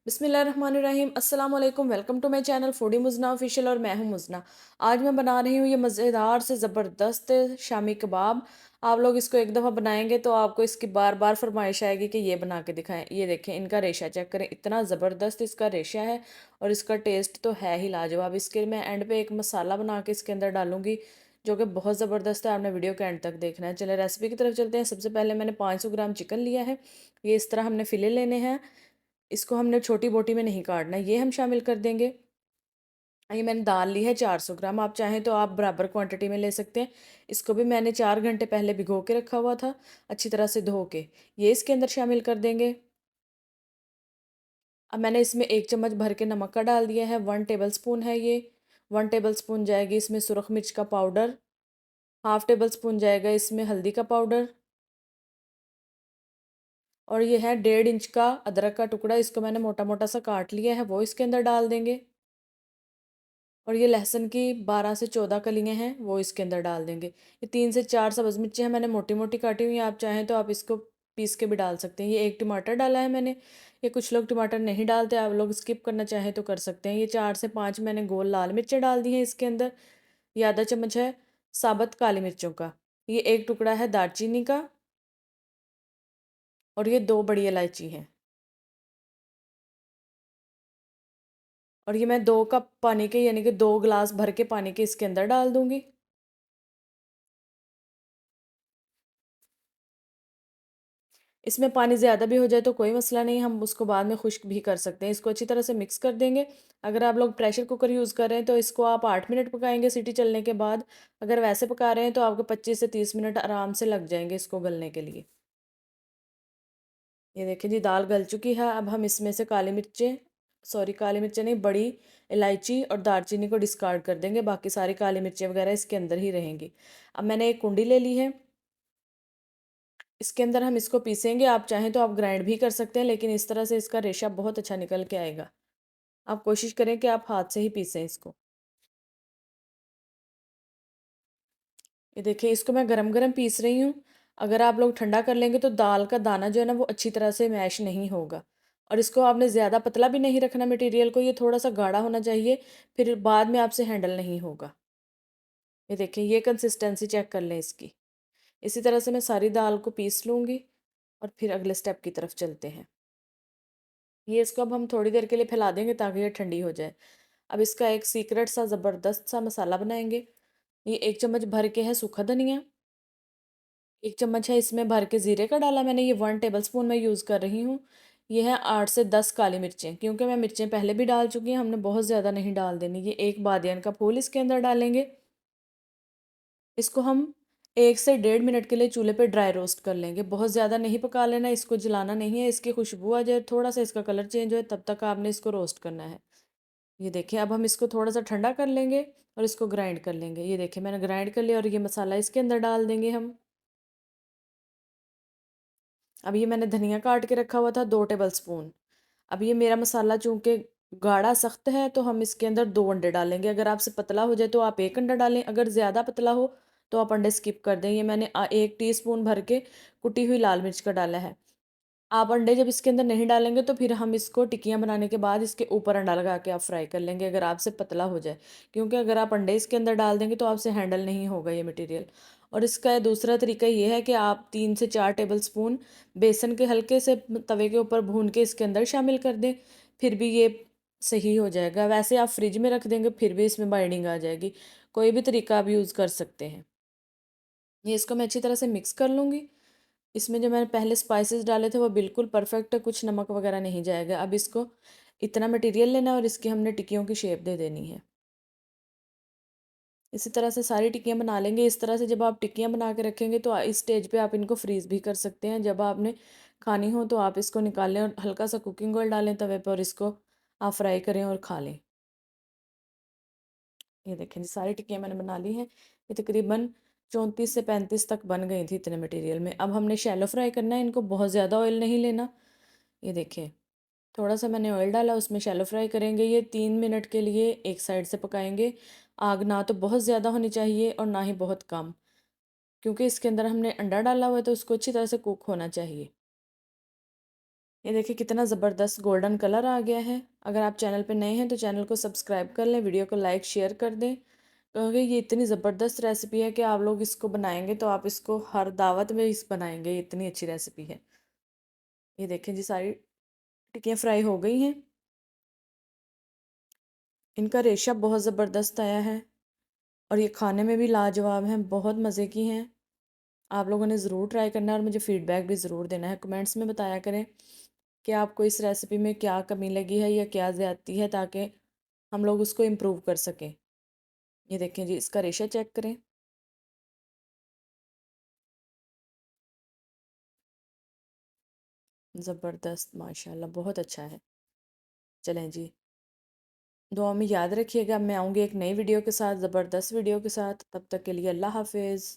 बिस्मिल्लाहिर्रहमानिर्रहीम अस्सलाम वालेकुम। Welcome to my channel foodie Mujna official और मैं हूं मुजना। आज मैं बना रही हूं ये मज़ेदार से ज़बरदस्त शामी कबाब। आप लोग इसको एक दफ़ा बनाएंगे तो आपको इसकी बार बार फरमाइश आएगी कि ये बना के दिखाएं। ये देखें, इनका रेशा चेक करें, इतना ज़बरदस्त इसका रेशा है और इसका टेस्ट तो है ही लाजवाब। इसके मैं एंड पे एक मसाला बना के इसके अंदर डालूंगी जो कि बहुत ज़बरदस्त है। आपने वीडियो के एंड तक देखना है। चले रेसिपी की तरफ चलते हैं। सबसे पहले मैंने 500 ग्राम चिकन लिया है। ये इस तरह हमने फिले लेने हैं। इसको हमने छोटी बोटी में नहीं काटना, ये हम शामिल कर देंगे। ये मैंने दाल ली है 400 ग्राम। आप चाहें तो आप बराबर क्वांटिटी में ले सकते हैं। इसको भी मैंने 4 घंटे पहले भिगो के रखा हुआ था, अच्छी तरह से धो के। ये इसके अंदर शामिल कर देंगे। अब मैंने इसमें 1 चम्मच भर के नमक का डाल दिया है। 1 टेबल स्पून है ये। 1 टेबल स्पून जाएगी इसमें सुरख मिर्च का पाउडर। ½ टेबल स्पून जाएगा इसमें हल्दी का पाउडर। और ये है 1.5 इंच का अदरक का टुकड़ा, इसको मैंने मोटा मोटा सा काट लिया है, वो इसके अंदर डाल देंगे। और ये लहसुन की 12 से 14 कलियां हैं, वो इसके अंदर डाल देंगे। ये 3 से 4 सब्ज़ मिर्ची हैं, मैंने मोटी मोटी काटी हुई हैं। आप चाहें तो आप इसको पीस के भी डाल सकते हैं। ये 1 टमाटर डाला है मैंने। ये कुछ लोग टमाटर नहीं डालते, आप लोग स्किप करना चाहें तो कर सकते हैं। ये 4 से 5 मैंने गोल लाल मिर्चें डाल दी हैं इसके अंदर। ये ½ चम्मच है साबुत काली मिर्चों का। ये एक टुकड़ा है दालचीनी का। और ये 2 बड़ी इलायची हैं। और ये मैं 2 कप पानी के यानी कि 2 गिलास भर के पानी के इसके अंदर डाल दूंगी। इसमें पानी ज़्यादा भी हो जाए तो कोई मसला नहीं, हम उसको बाद में खुश्क भी कर सकते हैं। इसको अच्छी तरह से मिक्स कर देंगे। अगर आप लोग प्रेशर कुकर यूज़ कर रहे हैं तो इसको आप 8 मिनट पकाएंगे सीटी चलने के बाद। अगर वैसे पका रहे हैं तो आपको 25 से 30 मिनट आराम से लग जाएंगे इसको गलने के लिए। ये देखिए जी, दाल गल चुकी है। अब हम इसमें से काली मिर्चें नहीं, बड़ी इलायची और दालचीनी को डिस्कार्ड कर देंगे। बाकी सारी काली मिर्चें वगैरह इसके अंदर ही रहेंगी। अब मैंने एक कुंडी ले ली है। इसके अंदर हम इसको पीसेंगे। आप चाहें तो आप ग्राइंड भी कर सकते हैं, लेकिन इस तरह से इसका रेशा बहुत अच्छा निकल के आएगा। आप कोशिश करें कि आप हाथ से ही पीसें इसको। ये देखिए, इसको मैं गरम गरम पीस रही हूँ। अगर आप लोग ठंडा कर लेंगे तो दाल का दाना जो है ना वो अच्छी तरह से मैश नहीं होगा। और इसको आपने ज़्यादा पतला भी नहीं रखना मटेरियल को, ये थोड़ा सा गाढ़ा होना चाहिए, फिर बाद में आपसे हैंडल नहीं होगा। ये देखिए, ये कंसिस्टेंसी चेक कर लें इसकी। इसी तरह से मैं सारी दाल को पीस लूँगी और फिर अगले स्टेप की तरफ चलते हैं। ये इसको अब हम थोड़ी देर के लिए फैला देंगे ताकि ये ठंडी हो जाए। अब इसका एक सीक्रेट सा ज़बरदस्त सा मसाला बनाएंगे। ये 1 चम्मच भर के है सूखा धनिया। 1 चम्मच है इसमें भर के ज़ीरे का डाला मैंने। ये 1 टेबल स्पून मैं यूज़ कर रही हूँ। ये है 8 से 10 काली मिर्चें, क्योंकि मैं मिर्चें पहले भी डाल चुकी हैं, हमने बहुत ज़्यादा नहीं डाल देनी। ये एक बादियन का फूल इसके अंदर डालेंगे। इसको हम 1 से 1.5 मिनट के लिए चूल्हे पे ड्राई रोस्ट कर लेंगे। बहुत ज़्यादा नहीं पका लेना, इसको जलाना नहीं है। इसकी खुशबू आ जाए, थोड़ा सा इसका कलर चेंज हो, तब तक आपने इसको रोस्ट करना है। ये देखिए, अब हम इसको थोड़ा सा ठंडा कर लेंगे और इसको ग्राइंड कर लेंगे। ये देखिए, मैंने ग्राइंड कर लिया और ये मसाला इसके अंदर डाल देंगे हम। अब ये मैंने धनिया काट के रखा हुआ था 2 टेबल स्पून। अब ये मेरा मसाला चूंकि गाढ़ा सख्त है तो हम इसके अंदर 2 अंडे डालेंगे। अगर आपसे पतला हो जाए तो आप एक अंडा डालें, अगर ज़्यादा पतला हो तो आप अंडे स्किप कर दें। ये मैंने 1 टीस्पून भर के कुटी हुई लाल मिर्च का डाला है। आप अंडे जब इसके अंदर नहीं डालेंगे तो फिर हम इसको टिक्कियाँ बनाने के बाद इसके ऊपर अंडा लगा के आप फ्राई कर लेंगे, अगर आपसे पतला हो जाए। क्योंकि अगर आप अंडे इसके अंदर डाल देंगे तो आपसे हैंडल नहीं होगा ये मटेरियल। और इसका दूसरा तरीका ये है कि आप 3 से 4 टेबल स्पून बेसन के हल्के से तवे के ऊपर भून के इसके अंदर शामिल कर दें, फिर भी ये सही हो जाएगा। वैसे आप फ्रिज में रख देंगे फिर भी इसमें बाइंडिंग आ जाएगी। कोई भी तरीका आप यूज़ कर सकते हैं। ये इसको मैं अच्छी तरह से मिक्स कर लूँगी। इसमें जो मैंने पहले स्पाइसेस डाले थे वो बिल्कुल परफेक्ट है, कुछ नमक वगैरह नहीं जाएगा। अब इसको इतना मटेरियल लेना है और इसकी हमने टिक्कियों की शेप दे देनी है। इसी तरह से सारी टिक्कियाँ बना लेंगे। इस तरह से जब आप टिक्कियाँ बना के रखेंगे तो इस स्टेज पे आप इनको फ्रीज़ भी कर सकते हैं। जब आपने खानी हो तो आप इसको निकाल लें और हल्का सा कुकिंग ऑयल डालें तवे पर और इसको आप फ्राई करें और खा लें। ये देखें जी, सारी टिक्कियाँ मैंने बना ली हैं। ये तकरीबन 34 से 35 तक बन गई थी इतने मटेरियल में। अब हमने शैलो फ्राई करना है इनको, बहुत ज़्यादा ऑयल नहीं लेना। ये देखिए, थोड़ा सा मैंने ऑयल डाला, उसमें शैलो फ्राई करेंगे। ये 3 मिनट के लिए एक साइड से पकाएंगे। आग ना तो बहुत ज़्यादा होनी चाहिए और ना ही बहुत कम, क्योंकि इसके अंदर हमने अंडा डाला हुआ है तो उसको अच्छी तरह से कुक होना चाहिए। ये देखिए कितना ज़बरदस्त गोल्डन कलर आ गया है। अगर आप चैनल पे नए हैं तो चैनल को सब्सक्राइब कर लें, वीडियो को लाइक शेयर कर दें, क्योंकि ये इतनी ज़बरदस्त रेसिपी है कि आप लोग इसको बनाएंगे तो आप इसको हर दावत में इस बनाएंगे, ये इतनी अच्छी रेसिपी है। ये देखें जी, सारी टिक्कियाँ फ्राई हो गई हैं। इनका रेशा बहुत ज़बरदस्त आया है और ये खाने में भी लाजवाब हैं, बहुत मज़े की हैं। आप लोगों ने ज़रूर ट्राई करना है और मुझे फ़ीडबैक भी ज़रूर देना है, कमेंट्स में बताया करें कि आपको इस रेसिपी में क्या कमी लगी है या क्या ज़्यादती है, ताकि हम लोग उसको इम्प्रूव कर सकें। ये देखें जी, इसका रेशा चेक करें। ज़बरदस्त, माशाल्लाह, बहुत अच्छा है। चलें जी, दुआ में याद रखिएगा। मैं आऊँगी एक नई वीडियो के साथ, ज़बरदस्त वीडियो के साथ। तब तक के लिए अल्लाह हाफ़िज़।